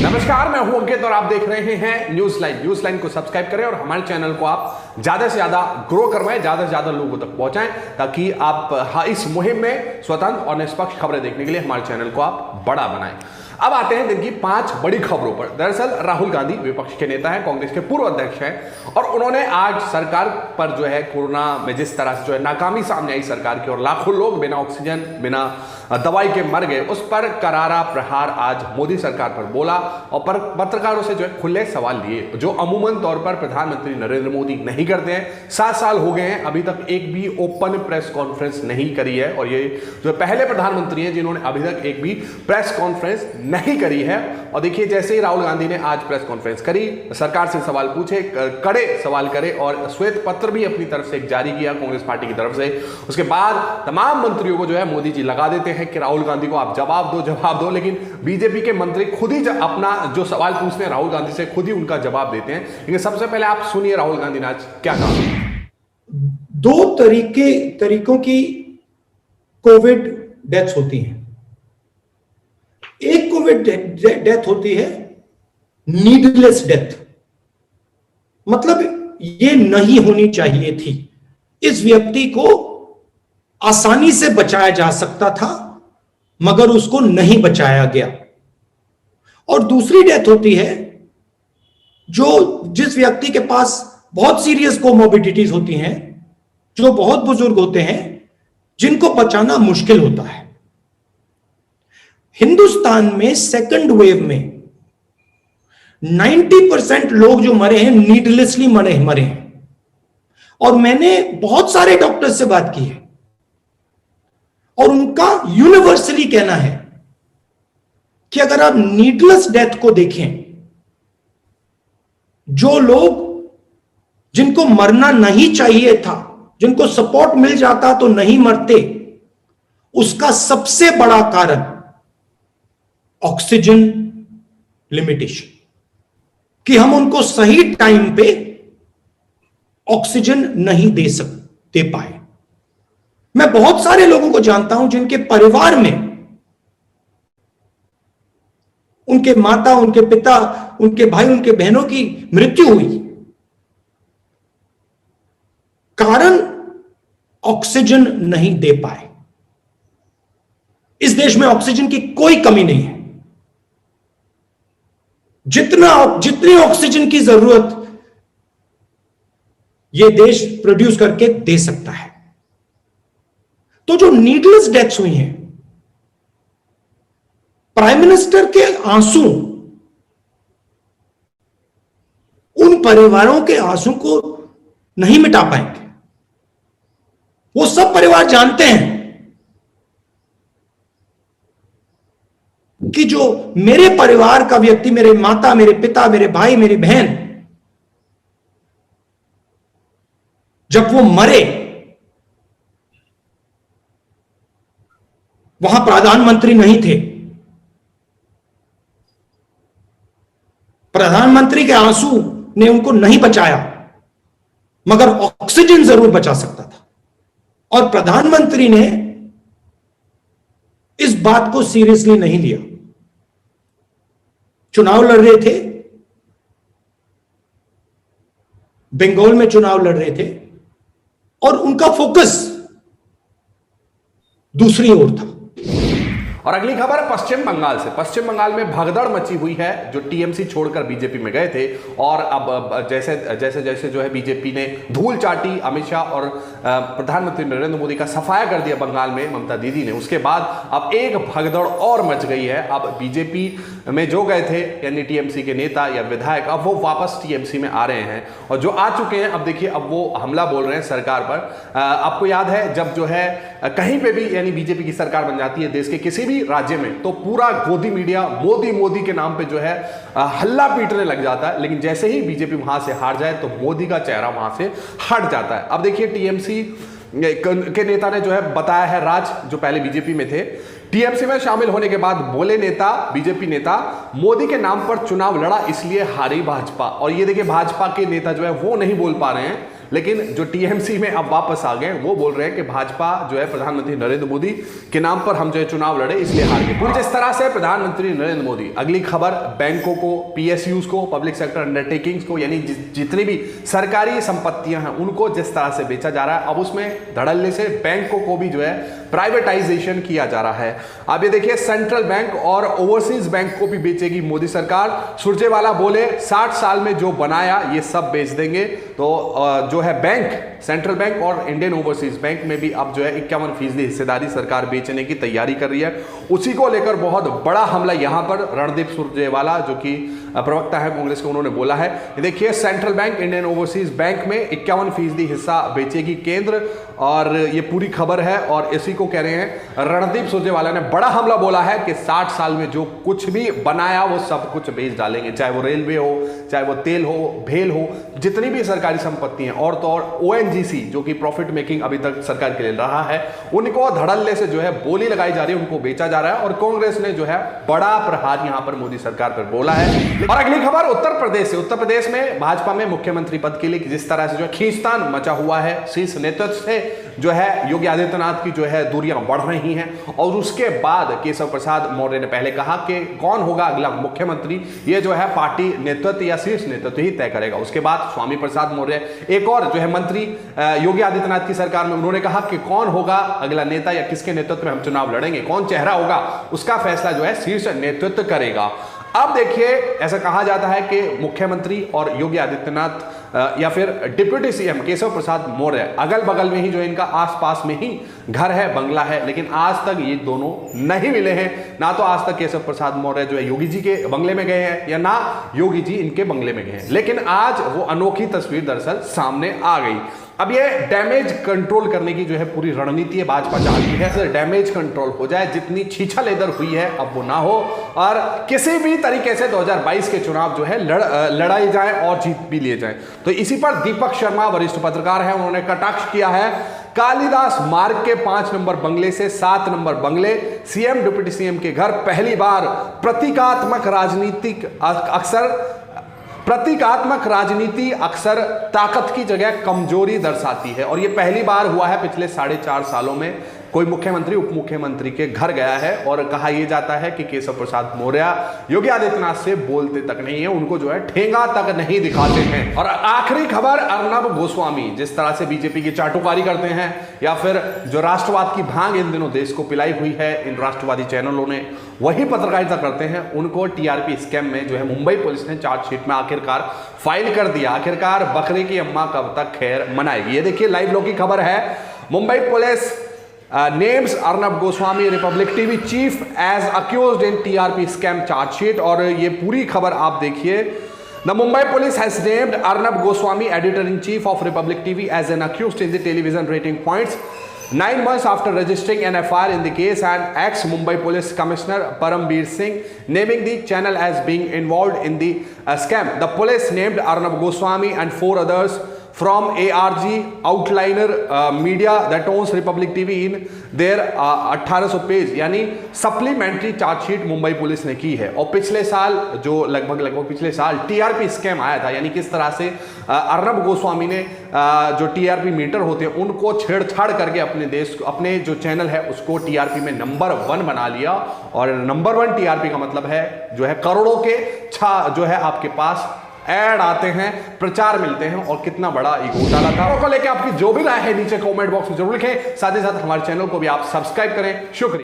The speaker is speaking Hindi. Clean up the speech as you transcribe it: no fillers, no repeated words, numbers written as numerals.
नमस्कार, मैं हूं अंकित और आप देख रहे हैं न्यूज लाइन। न्यूज लाइन को सब्सक्राइब करें और हमारे चैनल को आप ज्यादा से ज्यादा ग्रो करवाएं, ज्यादा से ज्यादा लोगों तक पहुंचाएं, ताकि आप इस मुहिम में स्वतंत्र और निष्पक्ष खबरें देखने के लिए हमारे चैनल को आप बड़ा बनाएं। अब आते हैं दिन की 5 बड़ी खबरों पर। दरअसल राहुल गांधी विपक्ष के नेता हैं, कांग्रेस के पूर्व अध्यक्ष हैं और उन्होंने आज सरकार पर जो है कोरोना में जिस तरह से जो है नाकामी सामने आई सरकार की और लाखों लोग बिना ऑक्सीजन बिना दवाई के मर गए, उस पर करारा प्रहार आज मोदी सरकार पर बोला और पत्रकारों से जो है खुले सवाल लिए, जो अमूमन तौर पर प्रधानमंत्री नरेंद्र मोदी नहीं करते हैं। 7 साल हो गए हैं, अभी तक एक भी ओपन प्रेस कॉन्फ्रेंस नहीं करी है और ये जो पहले प्रधानमंत्री हैं जिन्होंने अभी तक एक भी प्रेस कॉन्फ्रेंस नहीं करी है। और देखिए, जैसे ही राहुल गांधी ने आज प्रेस कॉन्फ्रेंस करी, सरकार से सवाल पूछे, कड़े सवाल करे और श्वेत पत्र भी अपनी तरफ से एक जारी किया कांग्रेस पार्टी की तरफ से, उसके बाद तमाम मंत्रियों को जो है मोदी जी लगा देते हैं कि राहुल गांधी को आप जवाब दो, लेकिन बीजेपी के मंत्री खुद ही अपना जो सवाल पूछते हैं राहुल गांधी से, खुद ही उनका जवाब देते हैं। लेकिन सबसे पहले आप सुनिए राहुल गांधी ने आज क्या कहा। 2 तरीकों की कोविड डेथ्स होती हैं। एक कोविड डेथ होती है नीडलेस डेथ, मतलब ये नहीं होनी चाहिए थी, इस व्यक्ति को आसानी से बचाया जा सकता था मगर उसको नहीं बचाया गया। और दूसरी डेथ होती है जिस व्यक्ति के पास बहुत सीरियस कोमोर्बिडिटीज होती हैं, जो बहुत बुजुर्ग होते हैं, जिनको बचाना मुश्किल होता है। हिंदुस्तान में सेकंड वेव में 90% लोग जो मरे हैं नीडलेसली मरे हैं। और मैंने बहुत सारे डॉक्टर्स से बात की है और उनका यूनिवर्सली कहना है कि अगर आप नीडलेस डेथ को देखें, जो लोग जिनको मरना नहीं चाहिए था, जिनको सपोर्ट मिल जाता तो नहीं मरते, उसका सबसे बड़ा कारण ऑक्सीजन लिमिटेशन, कि हम उनको सही टाइम पे ऑक्सीजन नहीं दे पाए। मैं बहुत सारे लोगों को जानता हूं जिनके परिवार में उनके माता, उनके पिता, उनके भाई, उनके बहनों की मृत्यु हुई, कारण ऑक्सीजन नहीं दे पाए। इस देश में ऑक्सीजन की कोई कमी नहीं है। जितनी ऑक्सीजन की जरूरत यह देश प्रोड्यूस करके दे सकता है। तो जो नीडलेस डेथ्स हुई हैं, प्राइम मिनिस्टर के आंसू उन परिवारों के आंसू को नहीं मिटा पाएंगे। वो सब परिवार जानते हैं कि जो मेरे परिवार का व्यक्ति, मेरे माता, मेरे पिता, मेरे भाई, मेरी बहन, जब वो मरे, वहां प्रधानमंत्री नहीं थे। प्रधानमंत्री के आंसू ने उनको नहीं बचाया, मगर ऑक्सीजन जरूर बचा सकता था। और प्रधानमंत्री ने इस बात को सीरियसली नहीं लिया। चुनाव लड़ रहे थे, बंगाल में चुनाव लड़ रहे थे और उनका फोकस दूसरी ओर था। और अगली खबर पश्चिम बंगाल से। पश्चिम बंगाल में भगदड़ मची हुई है, जो टीएमसी छोड़कर बीजेपी में गए थे और अब जैसे जो है बीजेपी ने धूल चाटी अमित शाह और प्रधानमंत्री नरेंद्र मोदी का सफाया कर दिया बंगाल में ममता दीदी ने, उसके बाद अब एक भगदड़ और मच गई है। अब बीजेपी में जो गए थे यानी टीएमसी के नेता या विधायक, अब वो वापस टीएमसी में आ रहे हैं और जो आ चुके हैं, अब देखिए अब वो हमला बोल रहे हैं सरकार पर। आपको याद है जब जो है कहीं पे भी यानी बीजेपी की सरकार बन जाती है देश के किसी भी राज्य में, तो पूरा गोदी मीडिया मोदी के नाम पे जो है हल्ला पीटने लग जाता है। लेकिन जैसे ही बीजेपी वहां से हार जाए तो मोदी का चेहरा वहां से हट जाता है। अब देखिए, टीएमसी के नेता ने जो है बताया है, राज जो पहले बीजेपी में थे, टीएमसी में शामिल होने के बाद बोले बीजेपी नेता, मोदी के नाम पर चुनाव लड़ा इसलिए हारी भाजपा। और ये देखिए, भाजपा के नेता जो है वो नहीं बोल पा रहे हैं लेकिन जो टीएमसी में अब वापस आ गए वो बोल रहे हैं कि भाजपा जो है प्रधानमंत्री नरेंद्र मोदी के नाम पर हम जो है चुनाव लड़े इसलिए हार गए। कुछ इस तरह से प्रधानमंत्री नरेंद्र मोदी अगली खबर बैंकों को, पीएसयूज को, पब्लिक सेक्टर अंडरटेकिंग्स को, यानी जितनी भी सरकारी संपत्तियां हैं उनको जिस तरह से बेचा जा रहा है, अब उसमें धड़ल्ले से बैंकों को भी जो है प्राइवेटाइजेशन किया जा रहा है। अब ये देखिए सेंट्रल बैंक और ओवरसीज बैंक को भी बेचेगी मोदी सरकार। सुरजेवाला बोले 60 साल में जो बनाया ये सब बेच देंगे। तो जो है बैंक, सेंट्रल बैंक और इंडियन ओवरसीज बैंक में भी अब जो है 51% हिस्सेदारी सरकार बेचने की तैयारी कर रही है। उसी को लेकर बहुत बड़ा हमला यहां पर रणदीप सुरजेवाला जो कि प्रवक्ता है कांग्रेस के, उन्होंने बोला है। देखिए central bank Indian overseas bank में 51% हिस्सा बेचेगी केंद्र, और ये पूरी खबर है और इसी को कह रहे हैं रणदीप सुरजेवाला ने बड़ा हमला बोला है कि 60 साल में जो कुछ भी बनाया वो सब कुछ बेच डालेंगे, चाहे वो रेलवे हो, चाहे वो तेल हो, भेल हो, जितनी भी सरकारी संपत्ति हैं। और तो और ओएनजीसी जो कि प्रॉफिट मेकिंग अभी तक सरकार के लिए रहा है, उनको धड़ल्ले से जो है बोली लगाई जा रही है, उनको बेचा जा रहा है। और कांग्रेस ने जो है बड़ा प्रहार यहां पर मोदी सरकार पर बोला है। और अगली खबर उत्तर प्रदेश से। उत्तर प्रदेश में भाजपा में मुख्यमंत्री पद के लिए जिस तरह से जो है खींचतान मचा हुआ है, शीर्ष नेतृत्व से जो है योगी आदित्यनाथ की जो है दूरियां बढ़ रही हैं। और उसके बाद केशव प्रसाद मौर्य ने पहले कहा कि कौन होगा अगला मुख्यमंत्री, ये जो है पार्टी नेतृत्व या शीर्ष नेतृत्व ही तय करेगा। उसके बाद स्वामी प्रसाद मौर्य, एक और जो है मंत्री योगी आदित्यनाथ की सरकार में, उन्होंने कहा कि कौन होगा अगला नेता या किसके नेतृत्व में हम चुनाव लड़ेंगे, कौन चेहरा होगा, उसका फैसला जो है शीर्ष नेतृत्व करेगा। अब देखिए ऐसा कहा जाता है कि मुख्यमंत्री और योगी आदित्यनाथ या फिर डिप्यूटी सीएम केशव प्रसाद मौर्य अगल बगल में ही जो इनका आसपास में ही घर है, बंगला है, लेकिन आज तक ये दोनों नहीं मिले हैं। ना तो आज तक केशव प्रसाद मौर्य जो है योगी जी के बंगले में गए हैं या ना योगी जी इनके बंगले में गए हैं, लेकिन आज वो अनोखी तस्वीर दरअसल सामने आ गई। अब ये डैमेज कंट्रोल करने की जो है पूरी रणनीति है, भाजपा चाहती है डैमेज कंट्रोल हो जाए, जितनी छीछा लेदर हुई है अब वो ना हो, और किसी भी तरीके से 2022 के चुनाव जो है लड़ाई जाए और जीत भी लिए जाए। तो इसी पर दीपक शर्मा वरिष्ठ पत्रकार हैं, उन्होंने कटाक्ष किया है कालिदास मार्ग के 5 नंबर बंगले से 7 नंबर बंगले, सीएम डिप्टी सीएम के घर पहली बार प्रतीकात्मक राजनीति अक्सर ताकत की जगह कमजोरी दर्शाती है। और यह पहली बार हुआ है पिछले 4.5 सालों में कोई मुख्यमंत्री उप मुख्यमंत्री के घर गया है। और कहा यह जाता है कि केशव प्रसाद मौर्य योगी आदित्यनाथ से बोलते तक नहीं है, उनको जो है ठेंगा तक नहीं दिखाते हैं। और आखिरी खबर, अर्नब गोस्वामी जिस तरह से बीजेपी की चाटुकारी करते हैं या फिर जो राष्ट्रवाद की भांग इन दिनों देश को पिलाई हुई है इन राष्ट्रवादी चैनलों ने, वही पत्रकारिता करते हैं, उनको टीआरपी स्कैम में जो है मुंबई पुलिस ने चार्जशीट में आखिरकार फाइल कर दिया। आखिरकार बकरे की अम्मा कब तक खैर मनाएगी। ये देखिए लाइव लो की खबर है, Mumbai police names Arnab Goswami, Republic TV chief as accused in TRP scam charge sheet। और ये पूरी खबर आप देखिए। The Mumbai police has named Arnab Goswami, editor-in-chief of Republic TV, as an accused in the television rating points 9 months after registering an FIR in the case, and ex-Mumbai Police Commissioner Paramveer Singh naming the channel as being involved in the scam. The police named Arnab Goswami and 4 others from ARG Outliner Media that owns Republic TV in their 1800 page यानी सप्लीमेंट्री चार्जशीट मुंबई पुलिस ने की है। और पिछले साल जो लगभग पिछले साल टीआरपी स्कैम आया था, यानी किस तरह से अर्नब गोस्वामी ने जो टीआरपी मीटर होते हैं उनको छेड़छाड़ करके अपने जो चैनल है उसको टीआरपी में नंबर 1 बना लिया। और नंबर 1 टीआरपी का मतलब है जो है करोड़ों के जो है आपके पास ऐड आते हैं, प्रचार मिलते हैं, और कितना बड़ा ये घोटाला था। को लेकर आपकी जो भी राय है नीचे कमेंट बॉक्स में जरूर लिखें। साथ ही साथ हमारे चैनल को भी आप सब्सक्राइब करें। शुक्रिया।